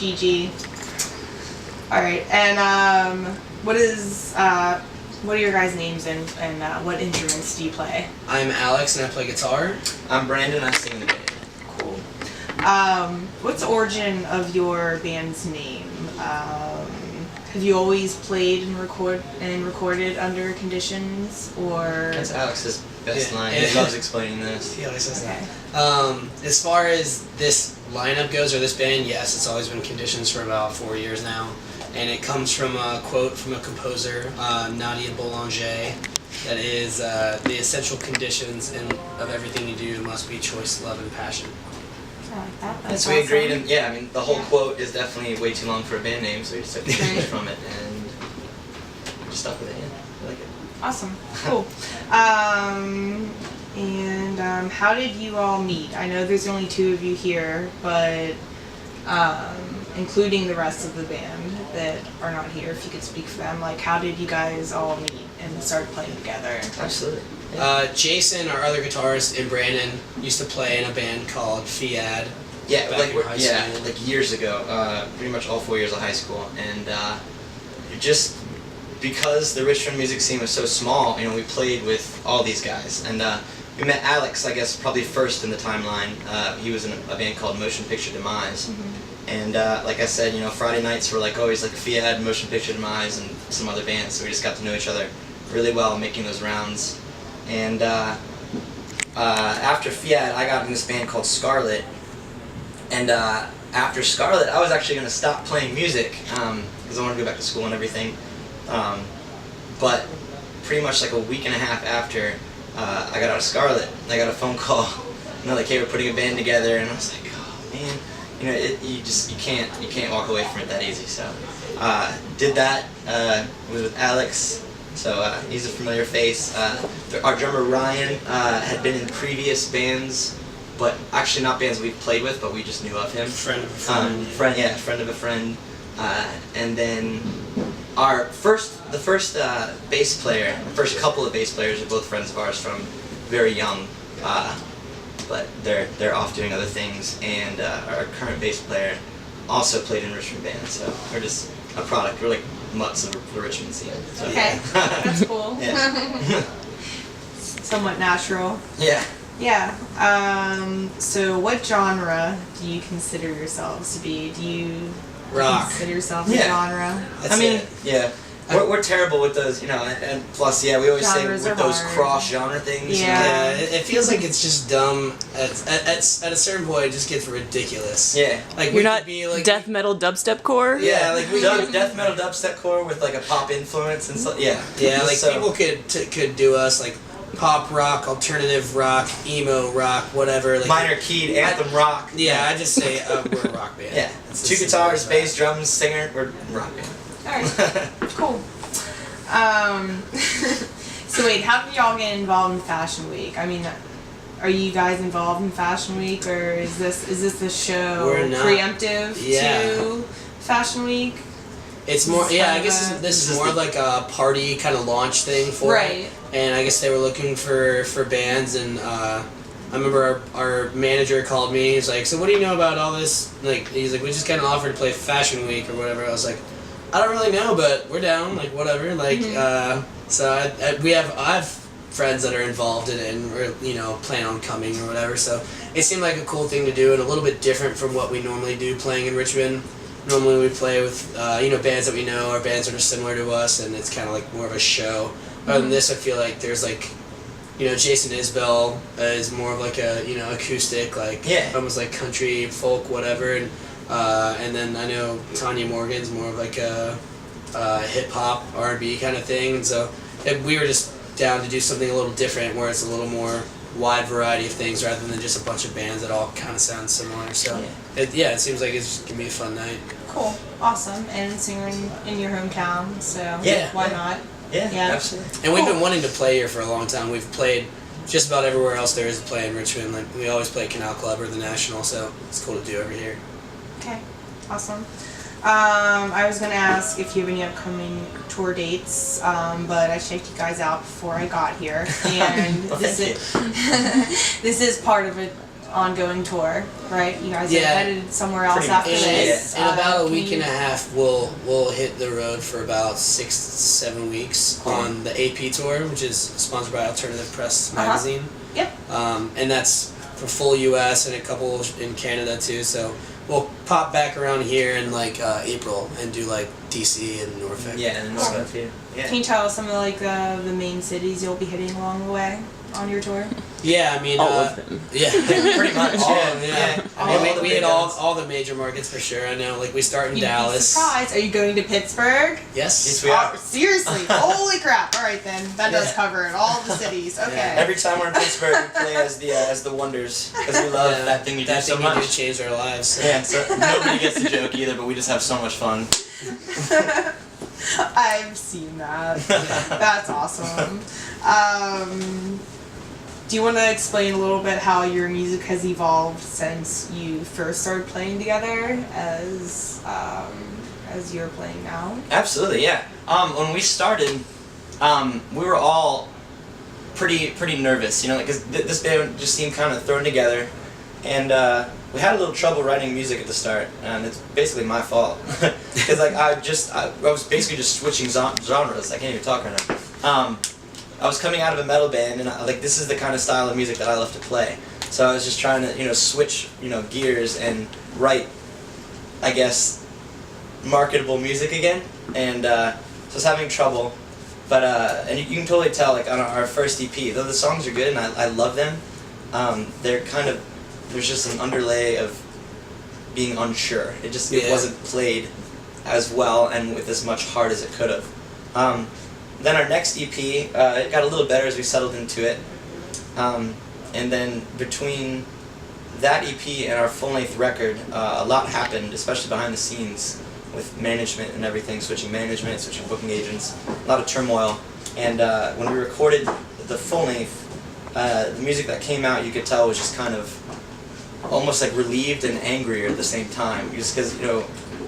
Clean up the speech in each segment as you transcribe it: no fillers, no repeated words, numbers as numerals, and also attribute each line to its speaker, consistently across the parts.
Speaker 1: GiGi. All right, and what are your guys' names and what instruments do you play?
Speaker 2: I'm Alex and I play guitar.
Speaker 3: I'm Brandon. I sing in the band.
Speaker 1: Cool. What's the origin of your band's name? Have you always played and recorded under Conditions, or?
Speaker 3: That's Alex's best line. He loves explaining this.
Speaker 2: He always says
Speaker 1: Okay.
Speaker 2: that. As far as this lineup goes, or this band, yes, it's always been Conditions for about 4 years now. And it comes from a quote from a composer, Nadia Boulanger, that is, the essential conditions of everything you do must be choice, love, and passion.
Speaker 1: I like that.
Speaker 3: And so we agreed, and yeah, I mean, the whole quote is definitely way too long for a band name, so we just took the image from it and just stuck with it. Yeah, I like it.
Speaker 1: Awesome. Cool. And how did you all meet? I know there's only 2 of you here, but including the rest of the band that are not here, if you could speak for them, like how did you guys all meet and start playing together?
Speaker 3: Absolutely. Yeah.
Speaker 2: Jason, our other guitarist, and Brandon used to play in a band called Fiad.
Speaker 3: Yeah,
Speaker 2: back in high school.
Speaker 3: like years ago, pretty much all 4 years of high school, and just because the Richmond music scene was so small, you know, we played with all these guys, and we met Alex, I guess, probably first in the timeline. He was in a band called Motion Picture Demise, and like I said, you know, Friday nights were like always like Fiad, Motion Picture Demise, and some other bands, so we just got to know each other really well, making those rounds. And after Fiat, I got in this band called Scarlet. And after Scarlet, I was actually going to stop playing music because I wanted to go back to school and everything. But pretty much like a week and a half after I got out of Scarlet, I got a phone call. You know, like, hey, we're putting a band together, and I was like, oh man, you know, you can't walk away from it that easy. So did that. Was with Alex. So he's a familiar face. Our drummer Ryan had been in previous bands, but actually not bands we've played with, but we just knew of him.
Speaker 2: Friend of a friend.
Speaker 3: Friend of a friend. And then the first bass player, the first couple of bass players are both friends of ours from very young, but they're off doing other things. And our current bass player also played in Richmond band, so we're just a product. We're like mutts of the Richmond scene. So.
Speaker 1: Okay, that's cool.
Speaker 3: Yeah.
Speaker 1: Somewhat natural.
Speaker 3: Yeah.
Speaker 1: Yeah. So what genre do you consider yourselves to be? Do you
Speaker 2: Rock.
Speaker 1: consider yourselves a genre?
Speaker 2: That's
Speaker 3: I mean,
Speaker 2: it.
Speaker 3: yeah. We're terrible with those, you know, and plus, yeah, we always
Speaker 1: Genres
Speaker 3: say with
Speaker 1: are
Speaker 3: those
Speaker 1: hard.
Speaker 3: cross-genre things.
Speaker 1: Yeah.
Speaker 2: Yeah, it feels like it's just dumb. At a certain point, it just gets ridiculous.
Speaker 3: Yeah.
Speaker 2: Like
Speaker 4: You're
Speaker 2: we
Speaker 4: not
Speaker 2: could be like
Speaker 4: death metal dubstep core?
Speaker 2: Yeah, like we
Speaker 3: Death metal dubstep core with like a pop influence and stuff. Yeah.
Speaker 2: Yeah, like
Speaker 3: So-
Speaker 2: people could do us like pop rock, alternative rock, emo rock, whatever. Like
Speaker 3: minor keyed anthem rock.
Speaker 2: Yeah, I just say we're a rock band.
Speaker 3: Yeah.
Speaker 2: It's
Speaker 3: 2
Speaker 2: as simple
Speaker 3: guitars,
Speaker 2: as
Speaker 3: bass, drums, singer. We're rock band.
Speaker 1: Alright, cool. So wait, how did y'all get involved in Fashion Week? I mean, are you guys involved in Fashion Week, or is this the show
Speaker 2: We're not.
Speaker 1: preemptive
Speaker 2: Yeah.
Speaker 1: to Fashion Week?
Speaker 2: It's more,
Speaker 1: It's
Speaker 2: yeah.
Speaker 1: kind
Speaker 2: I
Speaker 1: of
Speaker 2: guess
Speaker 1: a-
Speaker 2: this is more like a party kind of launch thing for
Speaker 1: Right.
Speaker 2: it. And I guess they were looking for bands, and I remember our manager called me. He's like, "So what do you know about all this?" Like, he's like, "We just kind of offered to play Fashion Week or whatever." I was like, "I don't really know, but we're down. Like, whatever." Like, so I have friends that are involved in it and or, you know, plan on coming or whatever. So it seemed like a cool thing to do and a little bit different from what we normally do playing in Richmond. Normally we play with you know, bands that we know or bands that are similar to us, and it's kind of like more of a show. Other than this, I feel like there's like, you know, Jason Isbell is more of like a, you know, acoustic, like almost like country folk whatever, and then I know Tanya Morgan's more of like a hip hop R&B kind of thing, and so we were just down to do something a little different where it's a little more wide variety of things rather than just a bunch of bands that all kind of sound similar. So it seems like it's gonna be a fun night.
Speaker 1: Cool, awesome, and so you're in your hometown, so why not?
Speaker 3: Yeah, absolutely.
Speaker 2: And we've been wanting to play here for a long time. We've played just about everywhere else there is to play in Richmond. Like, we always play Canal Club or the National, so it's cool to do over here.
Speaker 1: Okay, awesome. I was going to ask if you have any upcoming tour dates, but I checked you guys out before I got here, and
Speaker 3: Well,
Speaker 1: this is part of ongoing tour, right? You guys are
Speaker 2: Yeah.
Speaker 1: headed somewhere else
Speaker 3: Pretty
Speaker 1: after
Speaker 3: much,
Speaker 1: this.
Speaker 2: In about a
Speaker 1: can
Speaker 2: week
Speaker 1: you-
Speaker 2: and a half, we'll hit the road for about 6-7 weeks on the AP tour, which is sponsored by Alternative Press magazine.
Speaker 1: Yep.
Speaker 2: And that's for full U.S. and a couple in Canada too. So we'll pop back around here in like April and do like DC and Norfolk.
Speaker 3: Yeah, and
Speaker 1: Cool.
Speaker 3: stuff too. Yeah.
Speaker 1: Can you tell us some of like the main cities you'll be hitting along the way on your tour?
Speaker 2: Yeah, I mean,
Speaker 4: All of them.
Speaker 2: yeah,
Speaker 3: Pretty much.
Speaker 2: all
Speaker 3: Yeah.
Speaker 2: of them,
Speaker 3: Yeah.
Speaker 2: I mean,
Speaker 3: All the
Speaker 2: we
Speaker 3: big
Speaker 2: hit
Speaker 3: ones.
Speaker 2: all the major markets for sure. I know, like we start in
Speaker 1: You'd be
Speaker 2: Dallas.
Speaker 1: surprised. Are you going to Pittsburgh?
Speaker 2: Yes.
Speaker 3: Yes, we are.
Speaker 1: Oh, seriously? Holy crap! All right then, that does
Speaker 3: Yeah.
Speaker 1: cover it. All the cities. Okay.
Speaker 2: Yeah.
Speaker 3: Every time we're in Pittsburgh, we play as the Wonders because we love
Speaker 2: Yeah,
Speaker 3: that thing you do
Speaker 2: that
Speaker 3: so
Speaker 2: thing you do
Speaker 3: much.
Speaker 2: changed our lives. So.
Speaker 3: Yeah, so nobody gets the joke either, but we just have so much fun.
Speaker 1: I've seen that. That's awesome. Do you want to explain a little bit how your music has evolved since you first started playing together as you're playing now?
Speaker 3: Absolutely, yeah. When we started, we were all pretty nervous, you know, because this band just seemed kind of thrown together, and we had a little trouble writing music at the start, and it's basically my fault, because like I was basically just switching genres. I can't even talk right now. I was coming out of a metal band, and this is the kind of style of music that I love to play. So I was just trying to switch gears and write, I guess, marketable music again, and so I was having trouble. But and you can totally tell, like on our first EP, though the songs are good and I love them, they're kind of, there's just an underlay of being unsure. It wasn't played as well and with as much heart as it could have. Then our next EP, it got a little better as we settled into it, and then between that EP and our full-length record, a lot happened, especially behind the scenes, with management and everything, switching management, switching booking agents, a lot of turmoil. And when we recorded the full length, the music that came out, you could tell was just kind of almost like relieved and angrier at the same time, just because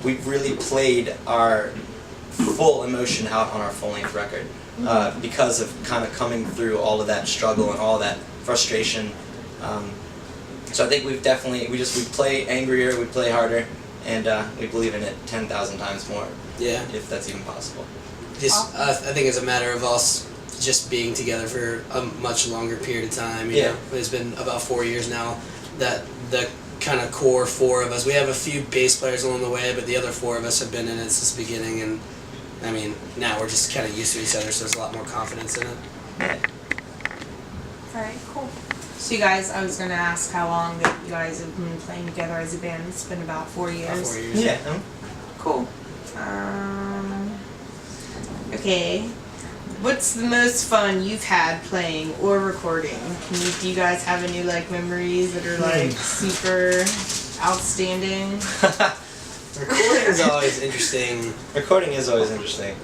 Speaker 3: we really played our full emotion out on our full length record because of kind of coming through all of that struggle and all that frustration. So I think we play angrier, we play harder, and we believe in it 10,000 times more.
Speaker 2: Yeah.
Speaker 3: If that's even possible.
Speaker 2: I think it's a matter of us just being together for a much longer period of time. You know? It's been about 4 years now that the kind of core four of us, we have a few bass players along the way, but the other four of us have been in it since the beginning, and I mean, now we're just kind of used to each other, so there's a lot more confidence in it.
Speaker 1: Alright, cool. So you guys, I was gonna ask how long that you guys have been playing together as a band. It's been about 4 years.
Speaker 2: About 4 years.
Speaker 3: Yeah.
Speaker 1: Cool. Okay. What's the most fun you've had playing or recording? Do you guys have any memories that are super outstanding?
Speaker 2: Recording is always interesting.
Speaker 3: Recording is always interesting.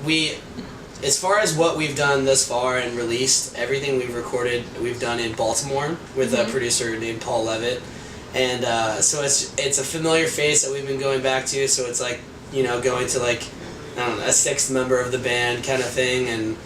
Speaker 2: As far as what we've done thus far and released, everything we've recorded, we've done in Baltimore with a producer named Paul Levitt. And so it's a familiar face that we've been going back to, so it's like, going to I don't know, a sixth member of the band kind of thing,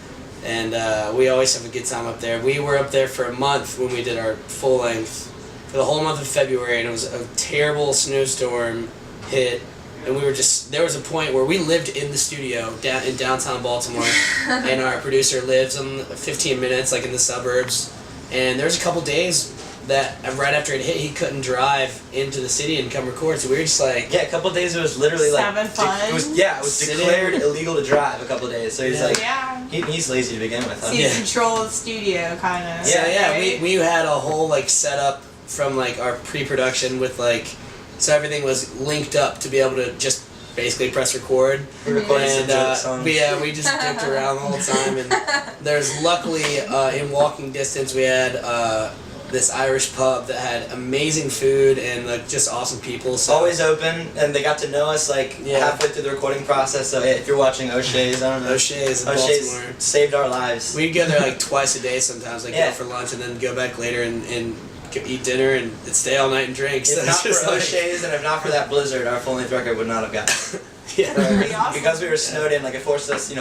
Speaker 2: and we always have a good time up there. We were up there for a month when we did our full length, for the whole month of February, and it was a terrible snowstorm hit. And there was a point where we lived in the studio in downtown Baltimore, and our producer lives on 15 minutes, in the suburbs. And there was a couple days that right after it hit, he couldn't drive into the city and come record. So we were just
Speaker 3: a couple of days it was literally
Speaker 1: having fun.
Speaker 3: It was declared illegal to drive a couple of days. So he's he's lazy to begin with. Huh?
Speaker 1: So he's control of the studio, kind of.
Speaker 2: Yeah,
Speaker 1: right?
Speaker 2: we had a whole setup from our pre-production with so everything was linked up to be able to just basically press record.
Speaker 3: We recorded some joke songs.
Speaker 2: we just dicked around the whole time, and there's luckily in walking distance we had this Irish pub that had amazing food and just awesome people. So
Speaker 3: always open, and they got to know us halfway through the recording process. So if you're watching O'Shea's, I don't know.
Speaker 2: O'Shea's in Baltimore
Speaker 3: saved our lives.
Speaker 2: We'd go there twice a day sometimes, go for lunch and then go back later and eat dinner and stay all night and drink. So
Speaker 3: if not for O'Shea's and if not for that blizzard, our full length record would not have gotten.
Speaker 1: Pretty awesome.
Speaker 3: Because we were snowed in, it forced us,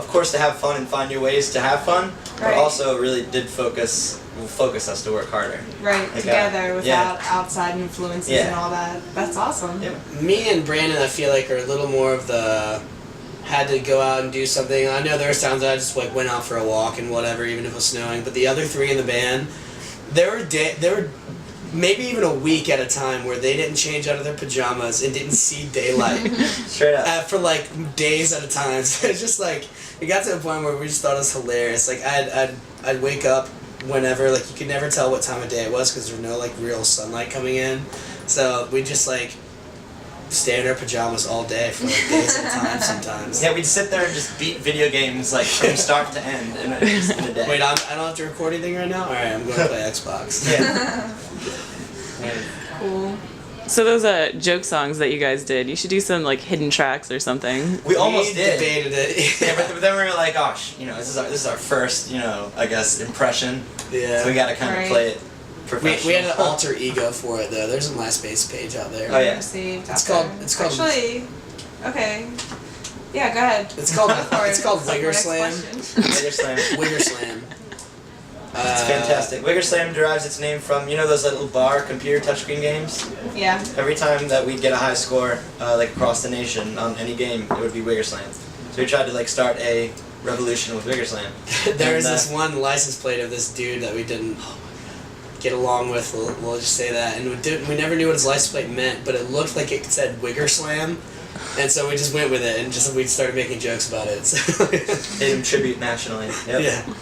Speaker 3: of course, to have fun and find new ways to have fun, but
Speaker 1: Right.
Speaker 3: also really did focus us to work harder.
Speaker 1: Right,
Speaker 3: Like,
Speaker 1: together
Speaker 3: yeah.
Speaker 1: without outside influences
Speaker 3: Yeah.
Speaker 1: and all that. That's awesome.
Speaker 3: Yeah.
Speaker 2: Me and Brandon, I feel like, are a little more of the had to go out and do something. I know there's times I just like went out for a walk and whatever, even if it was snowing. But the other three in the band, there were maybe even a week at a time where they didn't change out of their pajamas and didn't see daylight
Speaker 3: Straight up.
Speaker 2: for like days at a time. So it's just like it got to a point where we just thought it was hilarious. Like I'd wake up whenever, like you could never tell what time of day it was because there's no like real sunlight coming in. So we just like stay in our pajamas all day for like days at a time sometimes.
Speaker 3: Yeah, we'd sit there and just beat video games like from start to end in a day.
Speaker 2: Wait, I don't have to record anything right now? Alright, I'm going to play Xbox.
Speaker 3: Yeah.
Speaker 1: Cool.
Speaker 4: So those joke songs that you guys did, you should do some like hidden tracks or something.
Speaker 3: We almost did.
Speaker 2: Debated it.
Speaker 3: Yeah, but then we were like, oh, this is our first, I guess, impression.
Speaker 2: Yeah.
Speaker 3: So we gotta kind of
Speaker 1: Right.
Speaker 3: play it
Speaker 2: We
Speaker 3: professionally.
Speaker 2: had an alter ego for it though. There's a MySpace page out there.
Speaker 3: Oh, yeah.
Speaker 1: Saved
Speaker 2: It's
Speaker 1: out
Speaker 2: called-
Speaker 1: there.
Speaker 2: it's called-
Speaker 1: Actually, okay. Yeah, go ahead.
Speaker 2: It's called
Speaker 1: Go for it.
Speaker 2: it's called
Speaker 1: That's my
Speaker 2: Wigger
Speaker 1: next
Speaker 2: Slam.
Speaker 1: question.
Speaker 3: Wigger Slam.
Speaker 2: Wigger Slam.
Speaker 3: It's fantastic. Wigger Slam derives its name from, those little bar computer touchscreen games?
Speaker 1: Yeah.
Speaker 3: Every time that we'd get a high score, like across the nation on any game, it would be Wigger Slam. So we tried to like start a revolution with Wigger Slam.
Speaker 2: There was
Speaker 3: And,
Speaker 2: this one license plate of this dude that we didn't get along with. We'll just say that, and we never knew what his license plate meant, but it looked like it said Wigger Slam, and so we just went with it, and we started making jokes about it. So.
Speaker 3: Paid him tribute nationally. Yep.
Speaker 2: Yeah.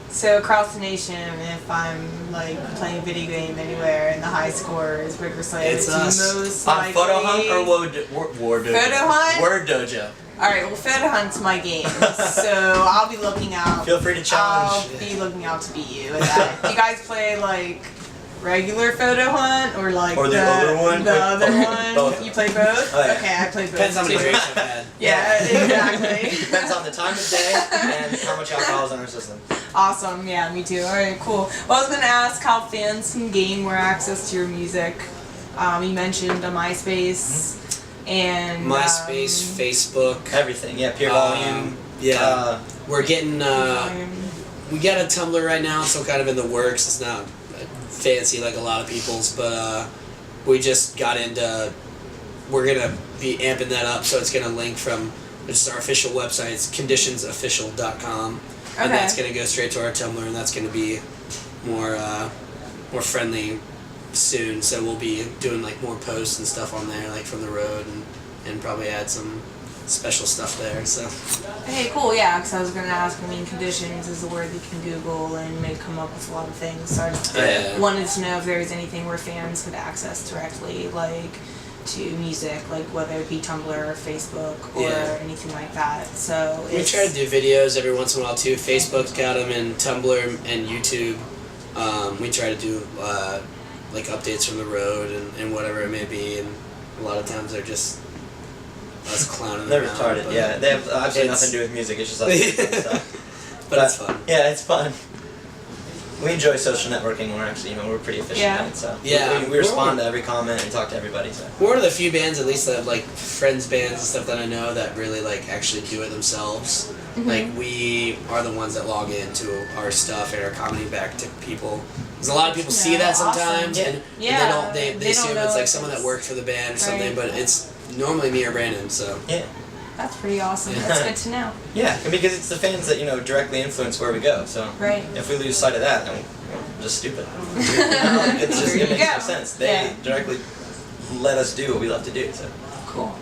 Speaker 1: So across the nation, if I'm like playing a video game anywhere and the high score is Wigger Slam,
Speaker 2: It's us.
Speaker 1: most
Speaker 3: On
Speaker 1: likely...
Speaker 3: Photo Hunt or War Dojo?
Speaker 1: Photo Hunt?
Speaker 3: Word Dojo.
Speaker 1: Alright, well, Photo Hunt's my game, so I'll be looking out.
Speaker 3: Feel free to challenge.
Speaker 1: I'll be looking out to beat you with that. Do you guys play like regular Photo Hunt or like
Speaker 3: Or the other one?
Speaker 1: The other
Speaker 3: Both.
Speaker 1: one?
Speaker 3: Both.
Speaker 1: You play both?
Speaker 3: Oh, yeah.
Speaker 1: Okay, I play both.
Speaker 2: Depends how many
Speaker 1: too.
Speaker 2: drinks I've had.
Speaker 1: Yeah, exactly.
Speaker 3: Depends on the time of day and how much alcohol is in our system.
Speaker 1: Awesome, yeah, me too. Alright, cool. Well, I was going to ask how fans can gain more access to your music. You mentioned a MySpace and...
Speaker 2: MySpace, Facebook.
Speaker 3: Everything, yeah, peer volume.
Speaker 2: Yeah. We're getting,
Speaker 1: volume.
Speaker 2: we got a Tumblr right now, so kind of in the works. It's not fancy like a lot of people's, but we just got into, we're going to be amping that up, so it's going to link from just our official website. It's conditionsofficial.com. And
Speaker 1: Okay.
Speaker 2: that's going to go straight to our Tumblr, and that's going to be more friendly soon. So we'll be doing like more posts and stuff on there, like from the road, and probably add some special stuff there. So
Speaker 1: Hey, cool, yeah, because I was going to ask, conditions is a word that you can Google and may come up with a lot of things. So I just
Speaker 2: Yeah.
Speaker 1: wanted to know if there was anything where fans could access directly, like, to music, like whether it be Tumblr or Facebook or
Speaker 2: Yeah.
Speaker 1: anything like that. So
Speaker 2: we try to do videos every once in a while too. Facebook's got them, and Tumblr and YouTube. We try to do like updates from the road and whatever it may be, and a lot of times they're just us clowning
Speaker 3: They're
Speaker 2: them out,
Speaker 3: retarded,
Speaker 2: but
Speaker 3: yeah. They have absolutely
Speaker 2: it's-
Speaker 3: nothing to do with music, it's just like stuff.
Speaker 2: But it's fun.
Speaker 3: Yeah, it's fun. We enjoy social networking. We're actually, we're pretty efficient
Speaker 1: Yeah.
Speaker 3: at it. So
Speaker 2: Yeah.
Speaker 3: we respond to every comment and talk to everybody. So
Speaker 2: We're one of the few bands, at least, that have, like, friends bands and stuff that I know that really, like, actually do it themselves. Like, we are the ones that log into our stuff and are commenting back to people. Because a lot of people see
Speaker 1: Yeah,
Speaker 2: that
Speaker 1: awesome.
Speaker 2: sometimes, and
Speaker 1: Yeah,
Speaker 2: they
Speaker 1: they don't
Speaker 2: assume
Speaker 1: know
Speaker 2: it's, like,
Speaker 1: if
Speaker 2: someone that
Speaker 1: it's-
Speaker 2: worked for the band or something,
Speaker 1: Right.
Speaker 2: but it's normally me or Brandon, so.
Speaker 3: yeah,
Speaker 1: That's pretty awesome.
Speaker 2: Yeah.
Speaker 1: That's good to know.
Speaker 3: yeah, and because it's the fans that directly influence where we go. So
Speaker 1: Right.
Speaker 3: if we lose sight of that, then we're just stupid. It's just,
Speaker 1: There
Speaker 3: it
Speaker 1: you
Speaker 3: makes
Speaker 1: go.
Speaker 3: no sense. They
Speaker 1: Yeah.
Speaker 3: directly let us do what we love to do. So
Speaker 1: Cool.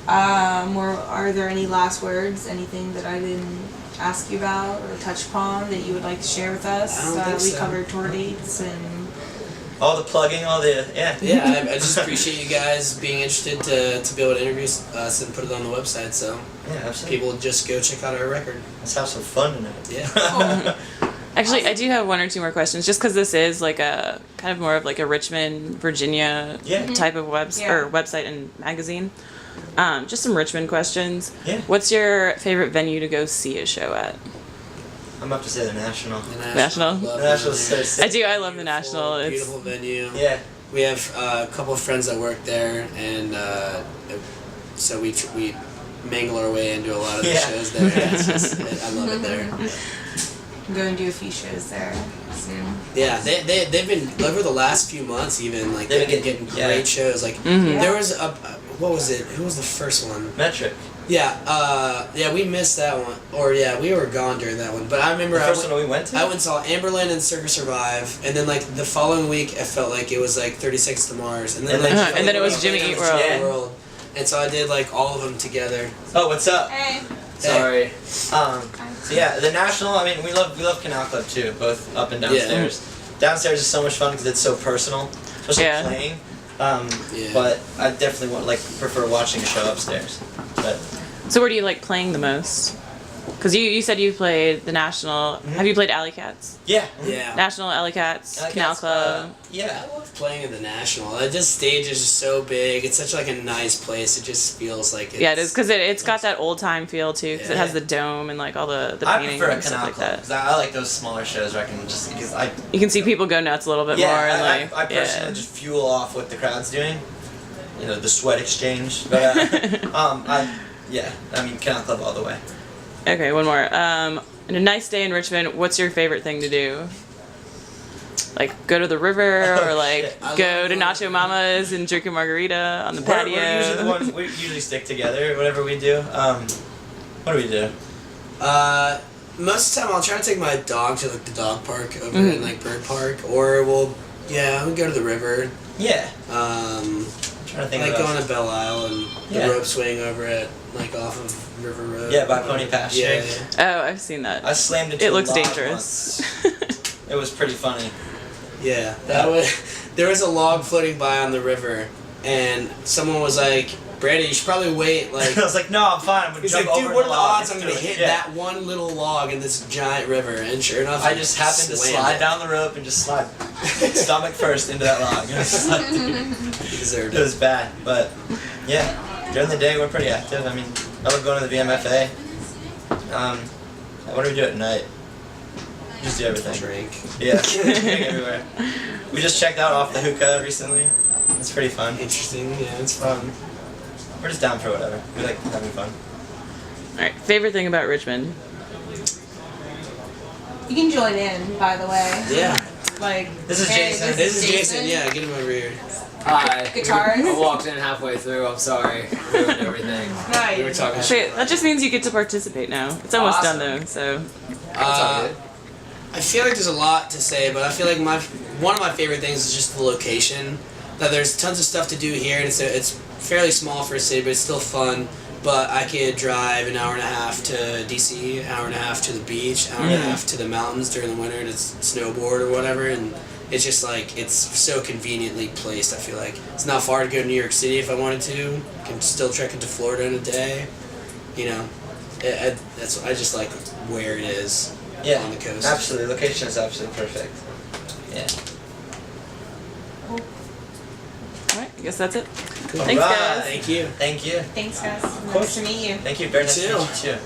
Speaker 1: Are there any last words? Anything that I didn't ask you about or touch upon that you would like to share with us?
Speaker 2: I don't think
Speaker 1: We
Speaker 2: so.
Speaker 1: covered tour dates and
Speaker 3: all the plugging, all the
Speaker 2: Yeah, I just appreciate you guys being interested to be able to interview us and put it on the website, so
Speaker 3: yeah, absolutely.
Speaker 2: people just go check out our record.
Speaker 3: Let's have some fun tonight.
Speaker 2: Yeah.
Speaker 4: Actually, I do have one or two more questions, just because this is like a kind of more of like a Richmond, Virginia
Speaker 3: Yeah.
Speaker 4: type of
Speaker 1: Yeah.
Speaker 4: or website and magazine. Just some Richmond questions.
Speaker 3: Yeah.
Speaker 4: What's your favorite venue to go see a show at?
Speaker 3: I'm up to say the National.
Speaker 2: The
Speaker 4: National?
Speaker 2: Love
Speaker 3: The National's
Speaker 2: it.
Speaker 3: so sick.
Speaker 4: I do. I love the National. It's
Speaker 2: Beautiful venue.
Speaker 3: Yeah.
Speaker 2: We have a couple of friends that work there, and so we mangle our way into a lot of the
Speaker 3: Yeah.
Speaker 2: shows there. It's just, I love it there.
Speaker 1: I'm going to do a few shows there soon.
Speaker 2: Yeah, they've been over the last few months even like they've been getting great shows. Like there was what was it? Who was the first one?
Speaker 3: Metric.
Speaker 2: Yeah, we missed that one. Or yeah, we were gone during that one. But I remember
Speaker 3: The first one we went to?
Speaker 2: I went and saw Amberlin and Circus Survive, and then like the following week I felt like it was like 36 to Mars, and then
Speaker 3: And
Speaker 4: then it was Jimmy Eat World.
Speaker 3: Yeah.
Speaker 2: World. And so I did like all of them together.
Speaker 3: Oh, what's up?
Speaker 1: Hey.
Speaker 3: Sorry. So yeah, the National. I mean, we love Canal Club too, both up and downstairs. Downstairs is so much fun because it's so personal, especially playing. But I definitely prefer watching a show upstairs. But
Speaker 4: So where do you like playing the most? Because you said you played the National. Have you played Alley Cats?
Speaker 3: yeah,
Speaker 4: National, Alley Cats, Canal Club.
Speaker 3: yeah.
Speaker 2: I love playing at the National. This stage is just so big. It's such like a nice place. It just feels like it's...
Speaker 4: Yeah, it is because it's got that old time feel too. Because it has the dome and like all the
Speaker 3: I
Speaker 4: paintings
Speaker 3: prefer a
Speaker 4: and stuff
Speaker 3: Canal
Speaker 4: like
Speaker 3: Club
Speaker 4: that.
Speaker 3: because I like those smaller shows where I can just
Speaker 4: You can see people go nuts a little bit more. And like,
Speaker 3: I personally just fuel off what the crowd's doing. You know, the sweat exchange. But I mean Canal Club all the way.
Speaker 4: Okay, one more. In a nice day in Richmond, what's your favorite thing to do? Like go to the river or like
Speaker 2: shit.
Speaker 4: go to Nacho Mama's and drink a margarita on the patio.
Speaker 3: We're usually the ones we usually stick together. Whatever we do. What do we do?
Speaker 2: Most of the time I'll try to take my dog to like the dog park over in like Bird Park, or we'll go to the river.
Speaker 3: Yeah.
Speaker 2: I'm
Speaker 3: trying to think
Speaker 2: like
Speaker 3: of
Speaker 2: going to Belle Isle and
Speaker 3: Yeah.
Speaker 2: the rope swing over at like off of River Road.
Speaker 3: Yeah, by Pony Pasture.
Speaker 2: Yeah.
Speaker 4: Oh, I've seen that.
Speaker 3: I slammed into
Speaker 4: It
Speaker 3: a
Speaker 4: looks
Speaker 3: log
Speaker 4: dangerous.
Speaker 3: once. It was pretty funny.
Speaker 2: Yeah, there was a log floating by on the river, and someone was like, "Brady, you should probably wait." Like,
Speaker 3: I was like, no, I'm fine. I'm gonna
Speaker 2: he's
Speaker 3: jump
Speaker 2: like,
Speaker 3: over
Speaker 2: "Dude, what are
Speaker 3: the
Speaker 2: the
Speaker 3: log
Speaker 2: odds I'm
Speaker 3: into
Speaker 2: gonna
Speaker 3: it."
Speaker 2: hit
Speaker 3: Yeah.
Speaker 2: that one little log in this giant river?" And sure enough,
Speaker 3: I just happened to
Speaker 2: slammed
Speaker 3: slide
Speaker 2: it.
Speaker 3: down the rope and just slide stomach first into that log. It was, like,
Speaker 2: He deserved
Speaker 3: it
Speaker 2: it.
Speaker 3: was bad, but yeah. During the day, we're pretty active. I mean, I love going to the VMFA. What do we do at night? Just do everything.
Speaker 2: Drink.
Speaker 3: Yeah, drink everywhere. We just checked out Off the Hookah recently. It's pretty fun.
Speaker 2: Interesting. Yeah, it's fun.
Speaker 3: We're just down for whatever. We like having fun.
Speaker 4: All right, favorite thing about Richmond?
Speaker 1: You can join in, by the way.
Speaker 2: Yeah.
Speaker 1: Like,
Speaker 3: This is
Speaker 1: hey,
Speaker 3: Jason.
Speaker 2: This is Jason. Yeah, get him over here.
Speaker 5: Hi.
Speaker 1: Guitars?
Speaker 5: I walked in halfway through. I'm sorry. Ruined everything.
Speaker 1: Nice.
Speaker 2: We were talking.
Speaker 4: Wait, that just means you get to participate now. It's almost
Speaker 5: Awesome.
Speaker 4: done though, so.
Speaker 5: That's all good.
Speaker 2: I feel like there's a lot to say, but I feel like one of my favorite things is just the location. That there's tons of stuff to do here, and it's fairly small for a city, but it's still fun. But I could drive an hour and a half to DC, an hour and a half to the beach, an hour and a half to the mountains during the winter to snowboard or whatever, and it's just like it's so conveniently placed. I feel like it's not far to go to New York City if I wanted to. I can still trek into Florida in a day. You know, I just like where it is.
Speaker 3: Yeah,
Speaker 2: On the coast.
Speaker 3: absolutely. Location is absolutely perfect. Yeah.
Speaker 4: All right, I guess that's it.
Speaker 3: Cool.
Speaker 4: Thanks,
Speaker 3: Alright.
Speaker 4: guys.
Speaker 2: Thank you.
Speaker 3: Thank you.
Speaker 1: Thanks, guys.
Speaker 3: course.
Speaker 1: Nice to meet you.
Speaker 3: Thank you. Very nice to
Speaker 2: too.
Speaker 3: meet you too.